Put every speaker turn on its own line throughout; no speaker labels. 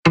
ఒక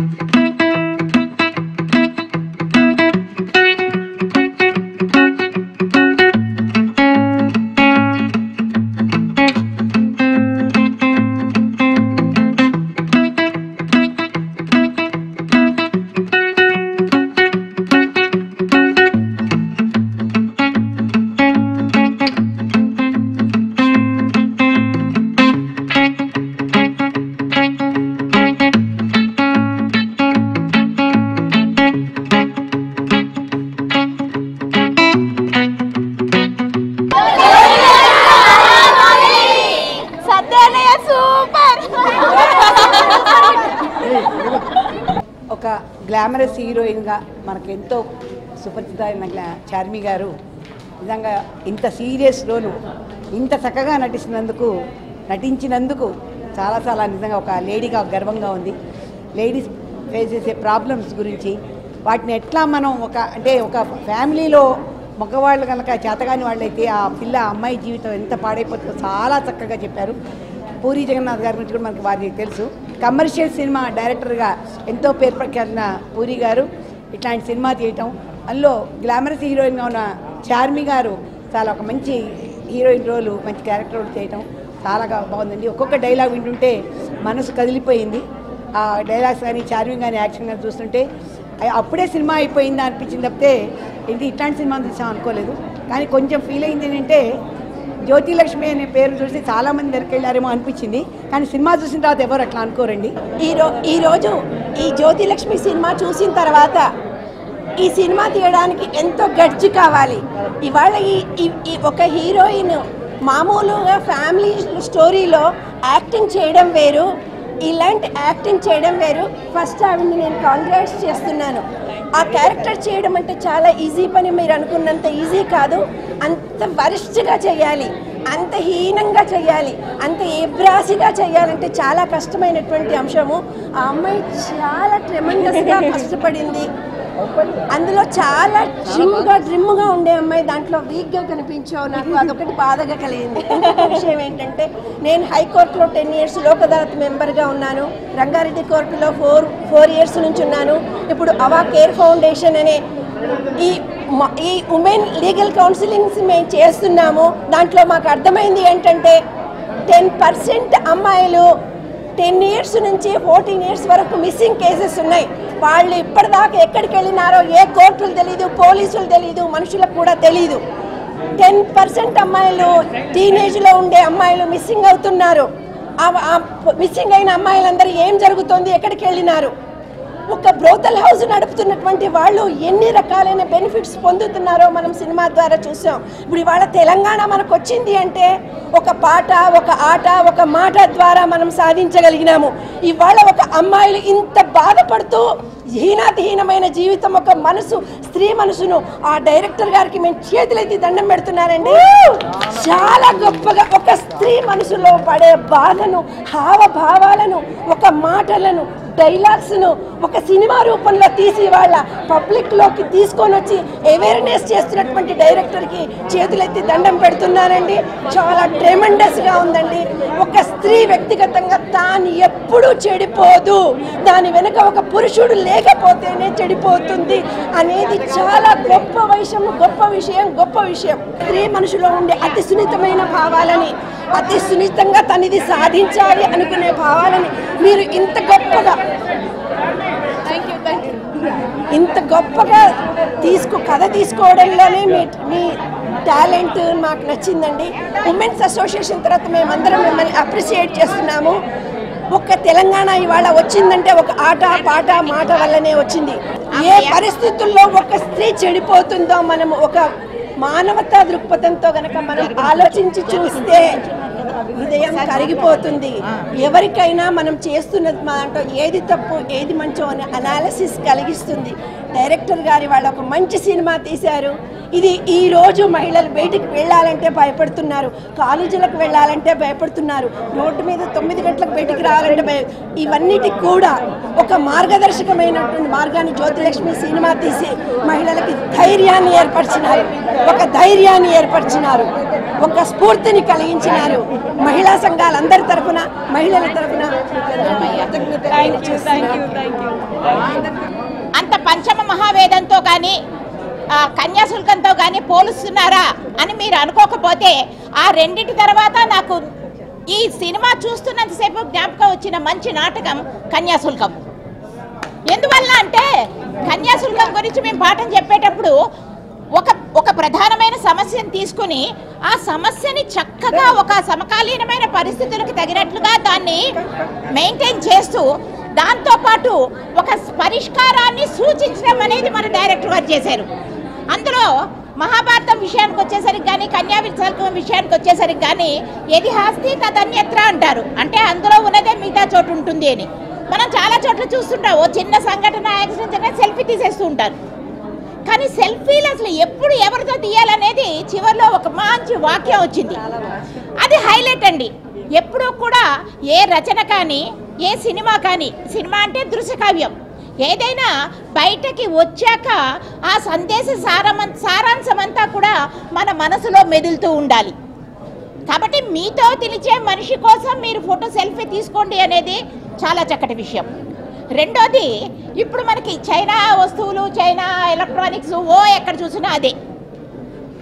గ్లామరస్ హీరోయిన్గా మనకెంతో సుపరిచిత అయిన చార్మి గారు నిజంగా ఇంత సీరియస్ రోలు ఇంత చక్కగా నటించినందుకు చాలా నిజంగా ఒక లేడీగా గర్వంగా ఉంది. లేడీస్ ఫేస్ చేసే ప్రాబ్లమ్స్ గురించి వాటిని ఎట్లా మనం ఒక ఫ్యామిలీలో మగవాళ్ళు కనుక చేతగాని వాళ్ళైతే ఆ అమ్మాయి జీవితం ఎంత పాడైపోతుందో చాలా చక్కగా చెప్పారు. పూరి జగన్నాథ్ గారి గురించి కూడా మనకి వారికి తెలుసు. కమర్షియల్ సినిమా డైరెక్టర్గా ఎంతో పేరు ప్రఖ్యాతిన పూరి గారు ఇట్లాంటి సినిమా తీయటం, అందులో గ్లామరస్ హీరోయిన్గా ఉన్న చార్మి గారు చాలా ఒక మంచి హీరోయిన్ రోలు, మంచి క్యారెక్టర్ రోల్ చేయటం చాలా బాగుందండి. ఒక్కొక్క డైలాగ్ వింటుంటే మనసు కదిలిపోయింది. ఆ డైలాగ్స్ కానీ చార్మి కానీ యాక్షన్ కానీ చూస్తుంటే అప్పుడే సినిమా అయిపోయిందా అనిపించింది తప్పితే ఇట్లాంటి సినిమా చూసాం అనుకోలేదు. కానీ కొంచెం ఫీల్ అయింది ఏంటంటే జ్యోతిలక్ష్మి అనే పేరు చూసి చాలామంది వెనకెళ్ళారేమో అనిపించింది. కానీ సినిమా చూసిన తర్వాత ఎవరు అట్లా అనుకోరండి.
ఈరోజు ఈ జ్యోతిలక్ష్మి సినిమా చూసిన తర్వాత ఈ సినిమా తీయడానికి ఎంతో గడ్జి కావాలి. ఇవాళ ఈ ఒక హీరోయిన్ మామూలుగా ఫ్యామిలీ స్టోరీలో యాక్టింగ్ చేయడం వేరు, ఇలాంటి యాక్టింగ్ చేయడం వేరు. ఫస్ట్ ఆవిడని నేను కాంగ్రాట్స్ చేస్తున్నాను. ఆ క్యారెక్టర్ చేయడం అంటే చాలా ఈజీ పని, మీరు అనుకున్నంత ఈజీ కాదు. అంత వరిష్ఠగా చేయాలి, అంత హీనంగా చేయాలి, అంత ఏబ్రాసిగా చేయాలంటే చాలా కష్టమైనటువంటి అంశము. ఆ అమ్మాయి చాలా ట్రెమెండస్గా కష్టపడింది. అందులో చాలా డ్రిమ్గా ఉండే అమ్మాయి, దాంట్లో వీక్గా కనిపించావు. నాకు అదొకటి బాధగా కలిగింది. ఇంకొక విషయం ఏంటంటే, నేను హైకోర్టులో 10 years లోక్ అదాలత్ మెంబర్గా ఉన్నాను. రంగారెడ్డి కోర్టులో 4 years నుంచి ఉన్నాను. ఇప్పుడు అవా కేర్ ఫౌండేషన్ అనే ఈ ఉమెన్ లీగల్ కౌన్సిలింగ్స్ మేము చేస్తున్నాము. దాంట్లో మాకు అర్థమైంది ఏంటంటే 10% అమ్మాయిలు 10 years నుంచి 14 years వరకు మిస్సింగ్ కేసెస్ ఉన్నాయి. వాళ్ళు ఇప్పటిదాకా ఎక్కడికి వెళ్ళినారో ఏ కోర్టులు తెలీదు, పోలీసులు తెలీదు, మనుషులకు కూడా తెలీదు. 10% అమ్మాయిలు టీనేజ్లో ఉండే అమ్మాయిలు మిస్సింగ్ అవుతున్నారు. మిస్సింగ్ అయిన అమ్మాయిలందరూ ఏం జరుగుతుంది, ఎక్కడికి వెళ్ళినారు? ఒక బ్రోతల్ హౌస్ నడుపుతున్నటువంటి వాళ్ళు ఎన్ని రకాలైన బెనిఫిట్స్ పొందుతున్నారో మనం సినిమా ద్వారా చూసాం. ఇప్పుడు ఇవాళ తెలంగాణ మనకు వచ్చింది అంటే ఒక పాట, ఒక ఆట, ఒక మాట ద్వారా మనం సాధించగలిగినాము. ఇవాళ ఒక అమ్మాయిలు ఇంత బాధపడుతూ హీనాతిహీనమైన జీవితం, ఒక మనసు, స్త్రీ మనసును ఆ డైరెక్టర్ గారికి మేము చేతులెత్తి దండం పెడుతున్నారండి. చాలా గొప్పగా ఒక స్త్రీ మనసులో పడే బాధను, హావభావాలను, ఒక మాటలను, డైలాగ్స్ను ఒక సినిమా రూపంలో తీసి వాళ్ళ పబ్లిక్లోకి తీసుకొని వచ్చి అవేర్నెస్ చేస్తున్నటువంటి డైరెక్టర్కి చేతులెత్తి దండం పెడుతున్నానండి. చాలా ట్రెమెండస్గా ఉందండి. ఒక స్త్రీ వ్యక్తిగతంగా తాను ఎప్పుడూ చెడిపోదు, దాని వెనుక ఒక పురుషుడు లేకపోతేనే చెడిపోతుంది అనేది చాలా గొప్ప విషయం. స్త్రీ మనుషులో ఉండే అతి సున్నితమైన భావాలని, అతి సున్నితంగా తనది సాధించాలి అనుకునే భావాలని మీరు ఇంత గొప్పగా కథ తీసుకోవడంలోనే మీ టాలెంట్ మాకు నచ్చిందండి. ఉమెన్స్ అసోసియేషన్ తర్వాత మేమందరం మిమ్మల్ని అప్రిషియేట్ చేస్తున్నాము. ఒక తెలంగాణ ఇవాళ వచ్చిందంటే ఒక ఆట, పాట, మాట వల్లనే వచ్చింది. ఏ పరిస్థితుల్లో ఒక స్త్రీ చెడిపోతుందో మనము ఒక మానవతా దృక్పథంతో గనక మనం ఆలోచించి చూస్తే హృదయం కరిగిపోతుంది. ఎవరికైనా మనం చేస్తున్నది దాంట్లో ఏది తప్పు, ఏది మంచో అనే అనాలిసిస్ కలిగిస్తుంది. డైరెక్టర్ గారి వాళ్ళు ఒక మంచి సినిమా తీశారు. ఇది ఈరోజు మహిళలు బయటికి వెళ్ళాలంటే భయపడుతున్నారు, కాలేజీలకు వెళ్ళాలంటే భయపడుతున్నారు, రోడ్డు మీద 9 గంటలకు బయటికి రావాలంటే ఇవన్నిటికి కూడా ఒక మార్గదర్శకమైనటువంటి మార్గాన్ని జ్యోతిలక్ష్మి సినిమా తీసి మహిళలకి ధైర్యాన్ని ఏర్పరిచినారు, ఒక స్ఫూర్తిని కలిగించినారు. మహిళా సంఘాలందరి తరఫున, మహిళల తరఫున
అంత పంచమ మహావేదంతో కానీ కన్యాశుల్కంతో కానీ పోలుస్తున్నారా అని మీరు అనుకోకపోతే, ఆ రెండింటి తర్వాత నాకు ఈ సినిమా చూస్తున్నంతసేపు జ్ఞాపకం వచ్చిన మంచి నాటకం కన్యాశుల్కం. ఎందువల్ల అంటే కన్యాశుల్కం గురించి మేము పాఠం చెప్పేటప్పుడు ఒక ప్రధానమైన సమస్యను తీసుకుని ఆ సమస్యని చక్కగా ఒక సమకాలీనమైన పరిస్థితులకు తగినట్లుగా దాన్ని మెయింటైన్ చేస్తూ దాంతోపాటు ఒక పరిష్కారాన్ని సూచించడం అనేది మన డైరెక్టర్ గారు చేశారు. అందులో మహాభారతం విషయానికి వచ్చేసరికి కానీ, కన్యాశుల్కం విషయానికి వచ్చేసరికి కానీ ఏది హాస్తి తదన్యత్ర అంటారు, అంటే అందులో ఉన్నదే మిగతా చోటు ఉంటుంది అని. మనం చాలా చోట్ల చూస్తుంటాం, ఓ చిన్న సంఘటన యాక్సిడెంట్ సెల్ఫీ తీసేస్తూ ఉంటారు. కానీ సెల్ఫీలు అసలు ఎప్పుడు ఎవరితో తీయాలనేది చివరిలో ఒక మంచి వాక్యం వచ్చింది, అది హైలైట్ అండి. ఎప్పుడూ కూడా ఏ రచన కానీ, ఏ సినిమా కానీ, సినిమా అంటే దృశ్య కావ్యం, ఏదైనా బయటకి వచ్చాక ఆ సందేశ సారాంశమంతా కూడా మన మనసులో మెదులుతూ ఉండాలి. కాబట్టి మీతో తెలిచే మనిషి కోసం మీరు ఫోటో సెల్ఫీ తీసుకోండి అనేది చాలా చక్కటి విషయం. రెండోది, ఇప్పుడు మనకి చైనా వస్తువులు, చైనా ఎలక్ట్రానిక్స్ ఎక్కడ చూసినా అదే,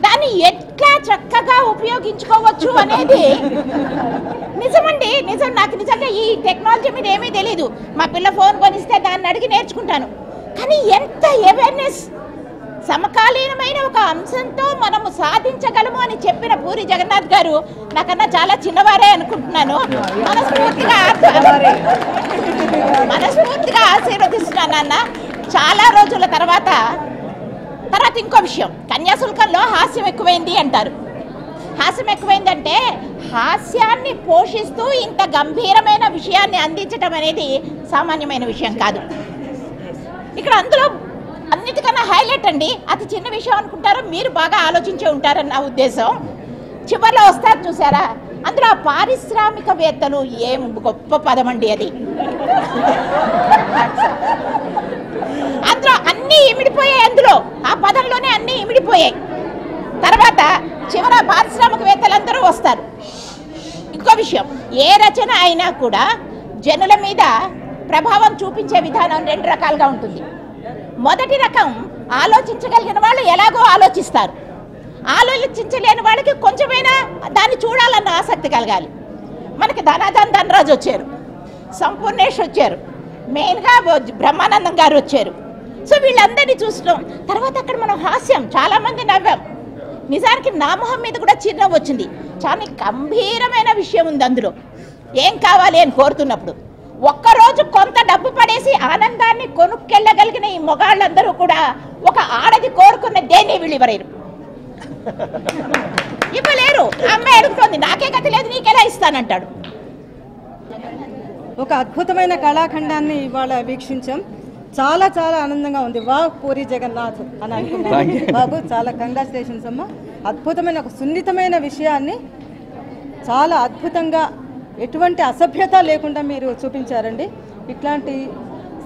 దాన్ని ఎట్లా చక్కగా ఉపయోగించుకోవచ్చు అనేది నిజమండి. నాకు నిజంగా ఈ టెక్నాలజీ మీద ఏమీ తెలీదు. మా పిల్ల ఫోన్ కొనిస్తే దాన్ని అడిగి నేర్చుకుంటాను. కానీ ఎంత అవేర్నెస్, సమకాలీనమైన ఒక అంశంతో మనము సాధించగలము అని చెప్పిన పూరి జగన్నాథ్ గారు నాకన్నా చాలా చిన్నవారే అనుకుంటున్నాను. మనస్ఫూర్తిగా ఆశీర్వదిస్తున్నాను అన్న. చాలా రోజుల తర్వాత ఇంకో విషయం, కన్యాశుల్కంలో హాస్యం ఎక్కువైంది అంటారు. హాస్యం ఎక్కువైందంటే హాస్యాన్ని పోషిస్తూ ఇంత గంభీరమైన విషయాన్ని అందించడం అనేది సామాన్యమైన విషయం కాదు. ఇక్కడ అందులో అన్నిటికన్నా హైలైట్ అండి, అతి చిన్న విషయం అనుకుంటారు, మీరు బాగా ఆలోచించే ఉంటారని నా ఉద్దేశం. చివరిలో వస్తారు చూసారా, అందులో పారిశ్రామికవేత్తలు, ఏం గొప్ప పదం అండి అది. అందులో అన్నీ ఇమిడిపోయాయి, అందులో ఆ పదంలోనే అన్నీ ఇమిడిపోయాయి. తర్వాత చివర పారిశ్రామికవేత్తలందరూ వస్తారు. ఇంకో విషయం, ఏ రచన అయినా కూడా జనుల మీద ప్రభావం చూపించే విధానం 2 రకాలుగా ఉంటుంది. మొదటి రకం, ఆలోచించగలిగిన వాళ్ళు ఎలాగో ఆలోచిస్తారు, ఆలోచించలేని వాళ్ళకి కొంచెమైనా దాన్ని చూడాలన్న ఆసక్తి కలగాలి. మనకి ధనరాజు వచ్చారు, సంపూర్ణేష్ వచ్చారు, మెయిన్గా బ్రహ్మానందం గారు వచ్చారు. సో వీళ్ళందరినీ చూసడం తర్వాత అక్కడ మనం హాస్యం, చాలామంది నవ్వాం. నిజానికి నా మొహం మీద కూడా చిరునవ్వు వచ్చింది. చాలా గంభీరమైన విషయం ఉంది అందులో. ఏం కావాలి అని కోరుతున్నప్పుడు ఒక్కరోజు కొంత డబ్బు పడేసి ఆనందాన్ని కొనుక్కెళ్ళగలిగిన ఈ మొగాళ్ళందరూ కూడా ఒక ఆడది కోరుకున్న దేన్ని వీళ్ళు ఇవ్వలేరు. అమ్మాయి అడుగుతోంది, నాకే గతి లేదు, నీకెలా ఇస్తానంటాడు.
ఒక అద్భుతమైన కళాఖండాన్ని ఇవాళ వీక్షించాం. చాలా చాలా ఆనందంగా ఉంది. వావ్ పూరి జగన్నాథ్ అని అనుకున్నాను. బాబు చాలా కంగ్రాచులేషన్స్ అమ్మా. అద్భుతమైన ఒక సున్నితమైన విషయాన్ని చాలా అద్భుతంగా, ఎటువంటి అసభ్యత లేకుండా మీరు చూపించారండి. ఇట్లాంటి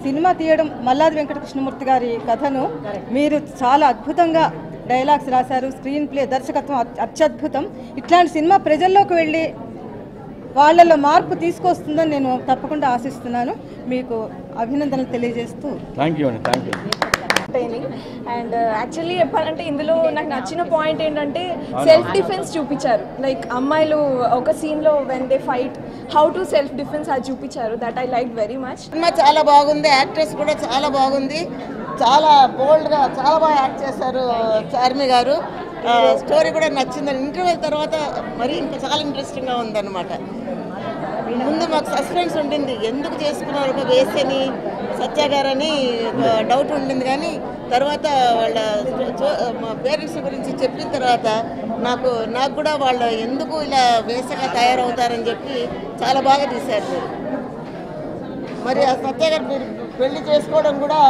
సినిమా తీయడం, మల్లాది వెంకటకృష్ణమూర్తి గారి కథను మీరు చాలా అద్భుతంగా డైలాగ్స్ రాశారు, స్క్రీన్ ప్లే, దర్శకత్వం అత్యద్భుతం. ఇట్లాంటి సినిమా ప్రజల్లోకి వెళ్ళి వాళ్ళలో మార్పు తీసుకొస్తుందని నేను తప్పకుండా ఆశిస్తున్నాను. మీకు అభినందనలు తెలియజేస్తూ
థ్యాంక్ యూ.
అండ్ యాక్చువల్లీ చెప్పాలంటే ఇందులో నాకు నచ్చిన పాయింట్ ఏంటంటే సెల్ఫ్ డిఫెన్స్ చూపించారు. లైక్ అమ్మాయిలు ఒక సీన్లో when they fight how to self defence అది చూపించారు. That I like very much.
Cinema చాలా బాగుంది, యాక్ట్రెస్ కూడా చాలా బాగుంది, చాలా బోల్డ్గా చాలా బాగా యాక్ట్ చేశారు చార్మి గారు. స్టోరీ కూడా నచ్చింది. ఇంటర్వ్యూ తర్వాత మరీ ఇంకా చాలా ఇంట్రెస్టింగ్గా ఉందన్నమాట. ముందు మాకు సస్పెన్స్ ఉండింది, ఎందుకు చేసుకున్నారు ఒక వేసని సత్య గారని డౌట్ ఉండింది. కానీ తర్వాత వాళ్ళ పేరెంట్స్ గురించి చెప్పిన తర్వాత నాకు కూడా వాళ్ళు ఎందుకు ఇలా వేసగా తయారవుతారని చెప్పి చాలా బాగా తీశారు. మరి ఆ సత్య గారు మీరు పెళ్లి చేసుకోవడం కూడా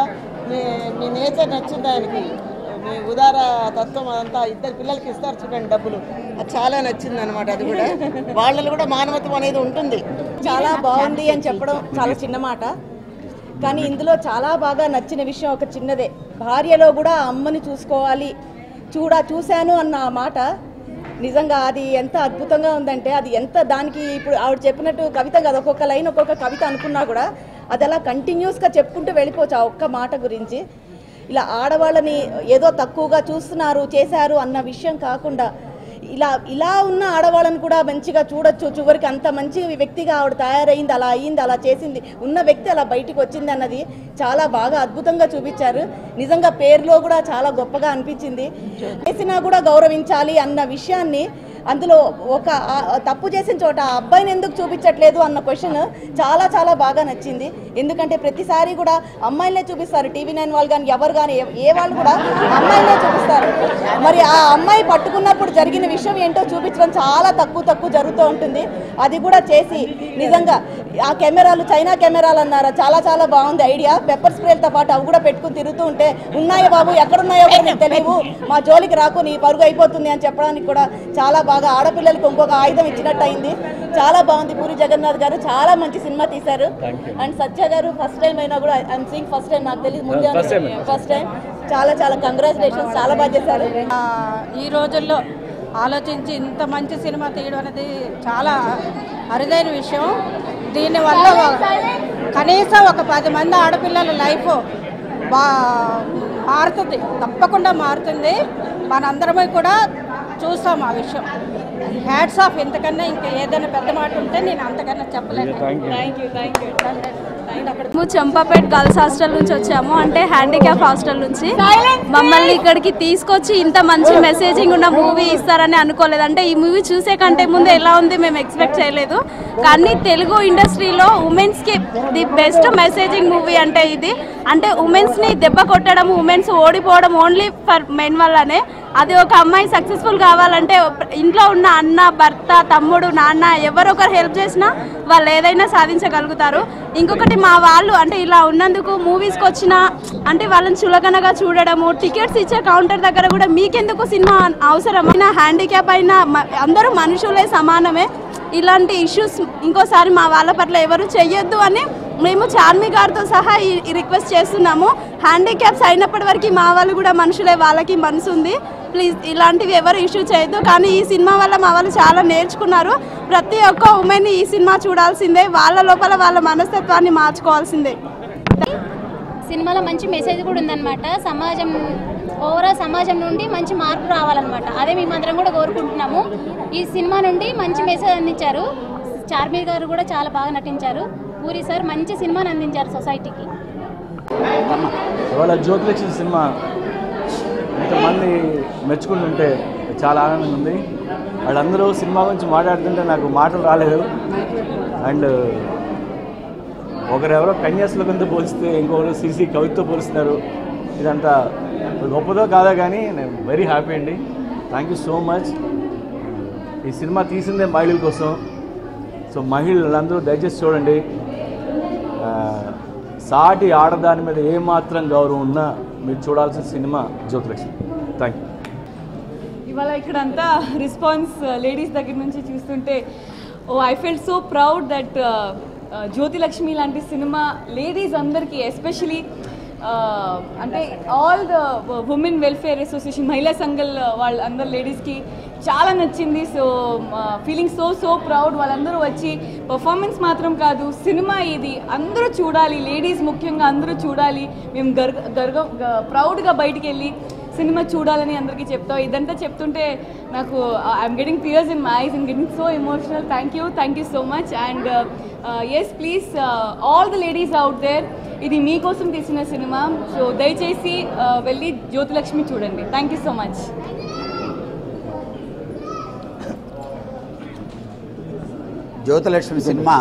మీ నేచర్ నచ్చింది ఆయనకి, మీ ఉదార తత్వం అంతా. ఇద్దరు పిల్లలకి ఇస్తారు చూడండి డబ్బులు, అది చాలా నచ్చింది అనమాట. అది కూడా వాళ్ళలో కూడా మానవత్వం అనేది ఉంటుంది.
చాలా బాగుంది అని చెప్పడం చాలా చిన్న మాట, కానీ ఇందులో చాలా బాగా నచ్చిన విషయం ఒక చిన్నదే. భార్యలో కూడా అమ్మని చూసుకోవాలి, చూశాను అన్న ఆ మాట నిజంగా అది ఎంత అద్భుతంగా ఉందంటే, అది ఎంత దానికి ఇప్పుడు ఆవిడ చెప్పినట్టు కవిత కదా, ఒక్కొక్క లైన్ ఒక్కొక్క కవిత అనుకున్నా కూడా అది అలా కంటిన్యూస్గా చెప్పుకుంటూ వెళ్ళిపోవచ్చు ఆ ఒక్క మాట గురించి. ఇలా ఆడవాళ్ళని ఏదో తక్కువగా చూస్తున్నారు చేశారు అన్న విషయం కాకుండా ఇలా ఉన్న ఆడవాళ్ళని కూడా మంచిగా చూడొచ్చు. చివరికి అంత మంచి వ్యక్తిగా ఆవిడ తయారైంది, అలా అయ్యింది, అలా చేసింది, ఉన్న వ్యక్తి అలా బయటికి వచ్చింది అన్నది చాలా బాగా అద్భుతంగా చూపించారు. నిజంగా పేరులో కూడా చాలా గొప్పగా అనిపించింది. చేసినా కూడా గౌరవించాలి అన్న విషయాన్ని అందులో ఒక తప్పు చేసిన చోట ఆ అబ్బాయిని ఎందుకు చూపించట్లేదు అన్న క్వశ్చన్ చాలా చాలా బాగా నచ్చింది. ఎందుకంటే ప్రతిసారి కూడా అమ్మాయిలనే చూపిస్తారు, TV9 వాళ్ళు కానీ ఎవరు కానీ ఏ వాళ్ళు కూడా అమ్మాయిలనే చూపిస్తారు. మరి ఆ అమ్మాయి పట్టుకున్నప్పుడు జరిగిన విషయం ఏంటో చూపించడం చాలా తక్కువ జరుగుతూ ఉంటుంది. అది కూడా చేసి నిజంగా ఆ కెమెరాలు చైనా కెమెరాలు అన్నారు, చాలా చాలా బాగుంది ఐడియా. పెప్పర్ స్ప్రేలతో పాటు అవి కూడా పెట్టుకుని తిరుగుతూ ఉంటే, ఉన్నాయో బాబు ఎక్కడున్నాయో కూడా నీకు తెలియవు, మా జోలికి రాకు, నీ పరుగు అయిపోతుంది అని చెప్పడానికి కూడా చాలా బాగా ఆడపిల్లలకు ఇంకొక ఆయుధం ఇచ్చినట్టు అయింది. చాలా బాగుంది. పూరి జగన్నాథ్ గారు చాలా మంచి సినిమా తీశారు. అండ్ సత్య గారు ఫస్ట్ టైం అయినా కూడా ఐఎమ్ సీయింగ్ ఫస్ట్ టైం, నాకు తెలియదు ముందే ఫస్ట్ టైం. చాలా చాలా కంగ్రాచులేషన్స్, చాలా బాగా చేశారు.
ఈ రోజుల్లో ఆలోచించి ఇంత మంచి సినిమా తీయడం అనేది చాలా అరుదైన విషయం. దీనివల్ల కనీసం ఒక 10 మంది ఆడపిల్లల లైఫ్ మారుతుంది, తప్పకుండా మారుతుంది. మనందరమై కూడా చూస్తాం ఆ విషయం. Hats off. ఎంతకన్నా ఇంకా ఏదైనా పెద్ద మాట ఉంటే నేను అంతకన్నా చెప్పలేను. Thank you.
మేము చంపాపేట్ గర్ల్స్ హాస్టల్ నుంచి వచ్చాము, అంటే హ్యాండిక్యాప్ హాస్టల్ నుంచి. మమ్మల్ని ఇక్కడికి తీసుకొచ్చి ఇంత మంచి మెసేజింగ్ ఉన్న మూవీ ఇస్తారని అనుకోలేదు. అంటే ఈ మూవీ చూసే కంటే ముందు ఎలా ఉంది మేము ఎక్స్పెక్ట్ చేయలేదు. కానీ తెలుగు ఇండస్ట్రీలో ఉమెన్స్కి ది బెస్ట్ మెసేజింగ్ మూవీ అంటే ఇది. అంటే ఉమెన్స్ని దెబ్బ కొట్టడం, ఉమెన్స్ ఓడిపోవడం ఓన్లీ ఫర్ మెన్ వల్లనే. అది ఒక అమ్మాయి సక్సెస్ఫుల్ కావాలంటే ఇంట్లో ఉన్న అన్న, భర్త, తమ్ముడు, నాన్న ఎవరొకరు హెల్ప్ చేసినా వాళ్ళు ఏదైనా సాధించగలుగుతారు. ఇంకొకటి మా వాళ్ళు అంటే ఇలా ఉన్నందుకు మూవీస్కి వచ్చిన అంటే వాళ్ళని చులకనగా చూడడము, టికెట్స్ ఇచ్చే కౌంటర్ దగ్గర కూడా మీకెందుకు సినిమా అవసరమైన, హ్యాండిక్యాప్ అయినా అందరూ మనుషులే, సమానమే. ఇలాంటి ఇష్యూస్ ఇంకోసారి మా వాళ్ళ పట్ల ఎవరు చెయ్యొద్దు అని మేము చార్మి గారితో సహా ఈ రిక్వెస్ట్ చేస్తున్నాము. హ్యాండిక్యాప్స్ అయినప్పటి వరకు మా వాళ్ళు కూడా మనుషులే, వాళ్ళకి మనసు ఉంది. ప్లీజ్ ఇలాంటివి ఎవరు ఇష్యూ చేయొద్దు. కానీ ఈ సినిమా వల్ల మా వాళ్ళు చాలా నేర్చుకున్నారు. ప్రతి ఒక్క ఉమెన్ ఈ సినిమా చూడాల్సిందే, వాళ్ళ లోపల వాళ్ళ మనస్తత్వాన్ని మార్చుకోవాల్సిందే.
సినిమాలో మంచి మెసేజ్ కూడా ఉందన్నమాట. ఓవరాల్ సమాజం నుండి మంచి మార్పు రావాలన్నమాట. అదే మేమందరం కూడా కోరుకుంటున్నాము. ఈ సినిమా నుండి మంచి మెసేజ్ అందించారు. చార్మి గారు కూడా చాలా బాగా నటించారు. పూరి సార్ మంచి సినిమాని అందించారు సొసైటీకి.
ఇవాళ జ్యోతిలక్ష్మి సినిమా ఇంతమంది మెచ్చుకుంటుంటే చాలా ఆనందంగా ఉంది. వాళ్ళందరూ సినిమా గురించి మాట్లాడుతుంటే నాకు మాటలు రాలేదు. అండ్ ఒకరెవరో కన్యాశుల్కంతో పోలిస్తే ఇంకొకరు సిసి కవితతో పోలుస్తున్నారు. ఇదంతా గొప్పదో కాదా కానీ నేను వెరీ హ్యాపీ అండి. Thank you so much. ఈ సినిమా తీసిందే మహిళల కోసం. సో మహిళలందరూ దయచేసి చూడండి. సాటి ఆడదాని మీద ఏమాత్రం గౌరవం ఉన్నా మీరు చూడాల్సిన సినిమా జ్యోతిలక్ష్మి. Thank you.
ఇవాళ ఇక్కడంతా రెస్పాన్స్ లేడీస్ దగ్గర నుంచి చూస్తుంటే I felt so proud that Jyothilakshmi లాంటి సినిమా లేడీస్ అందరికీ, ఎస్పెషలీ అంటే all the women welfare association, మహిళా సంఘాల వాళ్ళందరు లేడీస్కి చాలా నచ్చింది. So feeling so proud. వాళ్ళందరూ వచ్చి పర్ఫార్మెన్స్ మాత్రం కాదు, సినిమా ఇది అందరూ చూడాలి, లేడీస్ ముఖ్యంగా అందరూ చూడాలి. మేము ప్రౌడ్గా బయటికి వెళ్ళి సినిమా చూడాలని అందరికీ చెప్తాం. ఇదంతా చెప్తుంటే నాకు I'm getting tears in my eyes and getting so emotional. Thank you so much. And yes please all the ladies out there, ఇది మీకోసం తీసిన సినిమా. సో దయచేసి వెళ్ళి జ్యోతిలక్ష్మి చూడండి. Thank you so much.
Jyothilakshmi సినిమా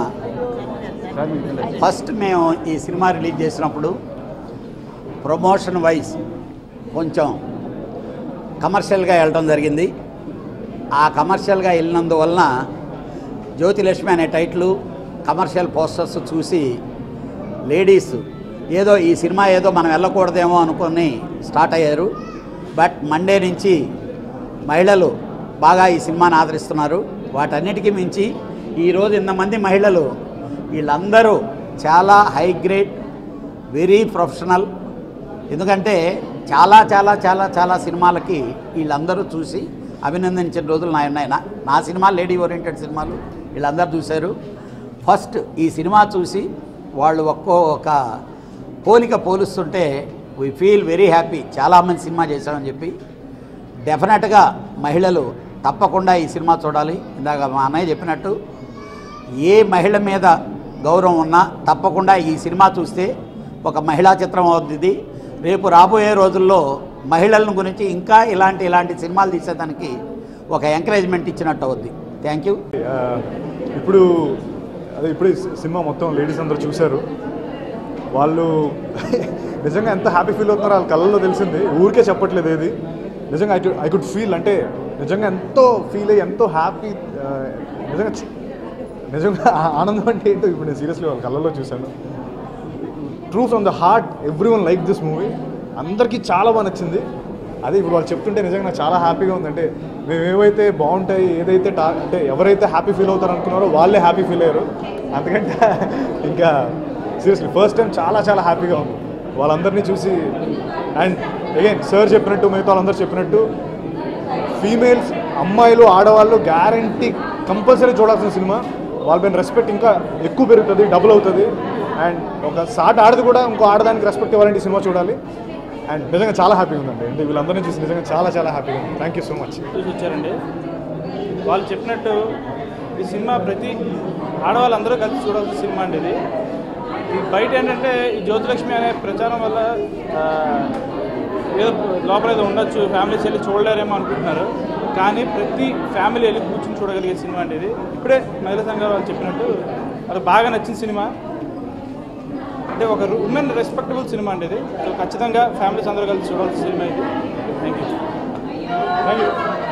ఫస్ట్ మేము ఈ సినిమా రిలీజ్ చేసినప్పుడు ప్రమోషన్ వైజ్ కొంచెం కమర్షియల్గా వెళ్ళడం జరిగింది. ఆ కమర్షియల్గా వెళ్ళినందువలన జ్యోతిలక్ష్మి అనే టైటిల్, కమర్షియల్ పోస్టర్స్ చూసి లేడీస్ ఏదో ఈ సినిమా ఏదో మనం వెళ్ళకూడదేమో అనుకొని స్టార్ట్ అయ్యారు. బట్ మండే నుంచి మహిళలు బాగా ఈ సినిమాని ఆదరిస్తున్నారు. వాటన్నిటికీ మించి ఈరోజు ఇంతమంది మహిళలు వీళ్ళందరూ చాలా హై గ్రేడ్, వెరీ ప్రొఫెషనల్. ఎందుకంటే చాలా చాలా చాలా చాలా సినిమాలకి వీళ్ళందరూ చూసి అభినందించిన రోజులు ఉన్నాయి. నా సినిమా లేడీ ఓరియంటెడ్ సినిమాలు వీళ్ళందరూ చూశారు. ఫస్ట్ ఈ సినిమా చూసి వాళ్ళు ఒక పోలిక పోలుస్తుంటే వీ ఫీల్ వెరీ హ్యాపీ, చాలా మంచి సినిమా చేశామని చెప్పి. డెఫినెట్గా మహిళలు తప్పకుండా ఈ సినిమా చూడాలి. ఇందాక మా అన్నయ్య చెప్పినట్టు ఏ మహిళ మీద గౌరవం ఉన్నా తప్పకుండా ఈ సినిమా చూస్తే ఒక మహిళా చిత్రం అవుతుంది. రేపు రాబోయే రోజుల్లో మహిళల గురించి ఇంకా ఇలాంటి సినిమాలు తీసేదానికి ఒక ఎంకరేజ్మెంట్ ఇచ్చినట్టు అవుద్ది. Thank you.
ఇప్పుడు సినిమా మొత్తం లేడీస్ అందరూ చూశారు. వాళ్ళు నిజంగా ఎంత హ్యాపీ ఫీల్ అవుతున్నారో వాళ్ళ కళ్ళల్లో తెలిసింది. ఊరికే చెప్పట్లేదు ఏది. నిజంగా ఐ కుడ్ ఫీల్, అంటే నిజంగా ఎంతో ఫీల్ అయ్యి ఎంతో హ్యాపీ, నిజంగా ఆనందం అంటే ఏంటో ఇప్పుడు నేను సీరియస్లీ వాళ్ళ కళ్ళల్లో చూశాను. True from the heart every one like this movie. అందరికీ చాలా బాగా నచ్చింది. అదే ఇప్పుడు వాళ్ళు చెప్తుంటే నిజంగా నాకు చాలా హ్యాపీగా ఉంది. అంటే మేము ఏవైతే బాగుంటాయి, ఏదైతే అంటే ఎవరైతే హ్యాపీ ఫీల్ అవుతారు అనుకున్నారో వాళ్ళే హ్యాపీ ఫీల్ అయ్యారు. అందుకంటే ఇంకా సీరియస్లీ ఫస్ట్ టైం చాలా చాలా హ్యాపీగా ఉంది వాళ్ళందరినీ చూసి. అండ్ అగైన్ సార్ చెప్పినట్టు, మిగతా వాళ్ళందరూ చెప్పినట్టు, ఫీమేల్స్, అమ్మాయిలు, ఆడవాళ్ళు గ్యారంటీ కంపల్సరీ చూడాల్సిన సినిమా. వాళ్ళ పైన రెస్పెక్ట్ ఇంకా ఎక్కువ పెరుగుతుంది, డబుల్ అవుతుంది. అండ్ ఒక సాటి ఆడది కూడా ఇంకో ఆడదానికి రెస్పెక్ట్ ఇవ్వాలంటే ఈ సినిమా చూడాలి. అండ్ నిజంగా చాలా హ్యాపీగా ఉందండి. అంటే వీళ్ళందరినీ చూసి నిజంగా చాలా చాలా హ్యాపీగా ఉంది. Thank you so much.
చూసి వచ్చారండి. వాళ్ళు చెప్పినట్టు ఈ సినిమా ప్రతి ఆడవాళ్ళందరూ కలిసి చూడాల్సిన సినిమా అండి ఇది. బయట ఏంటంటే ఈ జ్యోతిలక్ష్మి అనే ప్రచారం వల్ల ఏదో లోపల ఏదో ఉండొచ్చు, ఫ్యామిలీస్ వెళ్ళి చూడలేరేమో అనుకుంటున్నారు. కానీ ప్రతి ఫ్యామిలీ వెళ్ళి కూర్చొని చూడగలిగే సినిమా అండి ఇది. ఇప్పుడే మహిళా సంఘాలు వాళ్ళు చెప్పినట్టు అది బాగా నచ్చిన సినిమా. అంటే ఒక ఉమెన్ రెస్పెక్టబుల్ సినిమా అండి ఇది. సో ఖచ్చితంగా ఫ్యామిలీస్ అందరూ కలిసి చూడాల్సిన సినిమా ఇది. Thank you.